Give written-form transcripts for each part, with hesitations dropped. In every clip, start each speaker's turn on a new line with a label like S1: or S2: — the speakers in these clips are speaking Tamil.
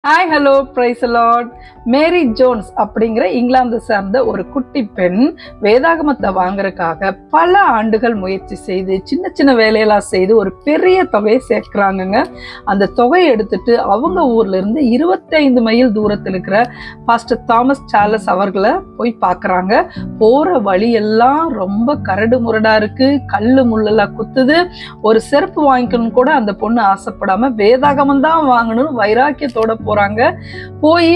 S1: Hi hello praise Lord. Mary Jones அப்படிங்கிற இங்கிலாந்து சார்ந்த ஒரு குட்டி பெண் வேதாகமத்தை வாங்குறதுக்காக பல ஆண்டுகள் முயற்சி செய்து சின்ன சின்ன வேலையெல்லாம் செய்து ஒரு பெரிய தொகையை சேர்க்கிறாங்கங்க. அந்த தொகையை எடுத்துட்டு அவங்க ஊர்ல இருந்து 25 மைல் தூரத்தில் இருக்கிற பாஸ்டர் தாமஸ் சார்லஸ் அவர்களை போய் பார்க்குறாங்க. போற வழியெல்லாம் ரொம்ப கரடு முரடா இருக்கு, கல்லு முள்ளெல்லாம் குத்துது. ஒரு செருப்பு வாங்கிக்கணும் கூட அந்த பொண்ணு ஆசைப்படாம வேதாகமம் தான் வாங்கணும் வைராக்கியத்தோட போறாங்க. போய்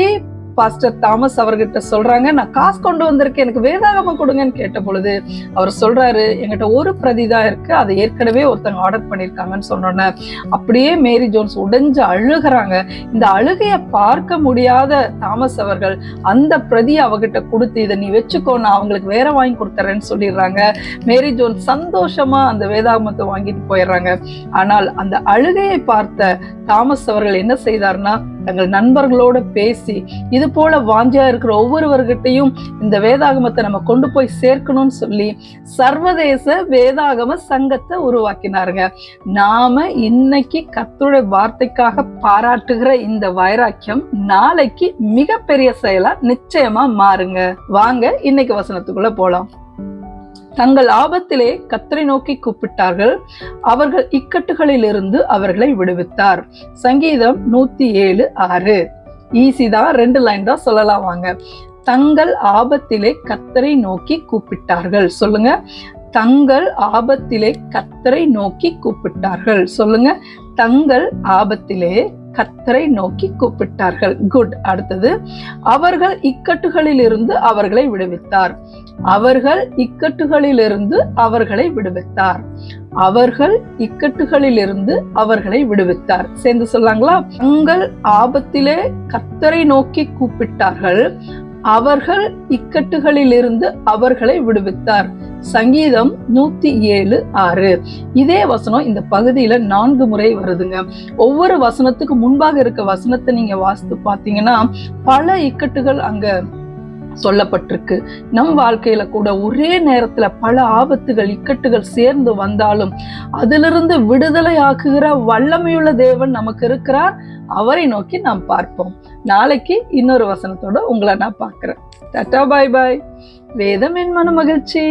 S1: பாஸ்டர் தாமஸ் அவர்கிட்ட சொல்றாங்க, நான் காசு கொண்டு வந்திருக்கேன், எனக்கு வேதாகமம் கொடுங்கன்னு கேட்ட பொழுது அவர் சொல்றாரு, என்கிட்ட ஒரு பிரதி தான் இருக்கு, அதை ஏற்கனவே ஒருத்தங்க ஆர்டர் பண்ணிருக்காங்கன்னு சொன்னோன்னே அப்படியே மேரி ஜோன்ஸ் உடைஞ்சு அழுகிறாங்க. இந்த அழுகைய பார்க்க முடியாத தாமஸ் அவர்கள் அந்த பிரதியை அவகிட்ட கொடுத்து, இதை நீ வச்சுக்கோ, நான் அவங்களுக்கு வேற வாங்கி கொடுத்துறேன்னு சொல்லிடுறாங்க. மேரி ஜோன்ஸ் சந்தோஷமா அந்த வேதாகமத்தை வாங்கிட்டு போயிடுறாங்க. ஆனால் அந்த அழுகையை பார்த்த தாமஸ் அவர்கள் என்ன செய்தார்னா, தங்கள் நண்பர்களோட பேசி இது போல வாஞ்சியா இருக்கிற ஒவ்வொருவர்கிட்டையும் இந்த வேதாகமத்தை நம்ம கொண்டு போய் சேர்க்கணும்னு சொல்லி சர்வதேச வேதாகம சங்கத்தை உருவாக்கினாருங்க. நாம இன்னைக்கு கர்த்தருடைய வார்த்தைக்காக பாராட்டுகிற இந்த வைராக்கியம் நாளைக்கு மிகப்பெரிய செயலா நிச்சயமா மாறுங்க. வாங்க இன்னைக்கு வசனத்துக்குள்ள போலாம். தங்கள் ஆபத்திலே கர்த்தரை நோக்கி கூப்பிட்டார்கள், அவர்கள் இக்கட்டுகளில் இருந்து அவர்களை விடுவித்தார். சங்கீதம் 107:6. ஈஸி தான், 2 லைன் தான் சொல்லலாம் வாங்க. தங்கள் ஆபத்திலே கர்த்தரை நோக்கி கூப்பிட்டார்கள். சொல்லுங்க, தங்கள் ஆபத்திலே கர்த்தரை நோக்கி கூப்பிட்டார்கள். சொல்லுங்க, தங்கள் ஆபத்திலே கர்த்தரை நோக்கி கூப்பிட்டார்கள். குட். அடுத்தது, அவர்கள் இக்கட்டுகளில் இருந்து அவர்களை விடுவித்தார். அவர்கள் இக்கட்டுகளில் இருந்து அவர்களை விடுவித்தார். அவர்கள் இக்கட்டுகளில் இருந்து அவர்களை விடுவித்தார். சேர்ந்து சொல்லாங்களா? தங்கள் ஆபத்திலே கர்த்தரை நோக்கி கூப்பிட்டார்கள், அவர்கள் இக்கட்டுகளில் இருந்து அவர்களை விடுவித்தார். சங்கீதம் 107:6. இதே வசனம் இந்த பகுதியில 4 முறை வருதுங்க. ஒவ்வொரு வசனத்துக்கு முன்பாக இருக்க வசனத்தை நீங்க வாசித்து பார்த்தீங்கன்னா பல இக்கட்டுகள் அங்க சொல்லப்பட்டிருக்கு. நம் வாழ்க்கையில கூட ஒரே நேரத்துல பல ஆபத்துகள் இக்கட்டுகள் சேர்ந்து வந்தாலும் அதிலிருந்து விடுதலை ஆக்குகிற வல்லமையுள்ள தேவன் நமக்கு இருக்கிறார். அவரை நோக்கி நாம் பார்ப்போம். நாளைக்கு இன்னொரு வசனத்தோட உங்களை நான் பார்க்கிறேன். டாடா, பாய் பாய். வேதம் என் மன மகிழ்ச்சி.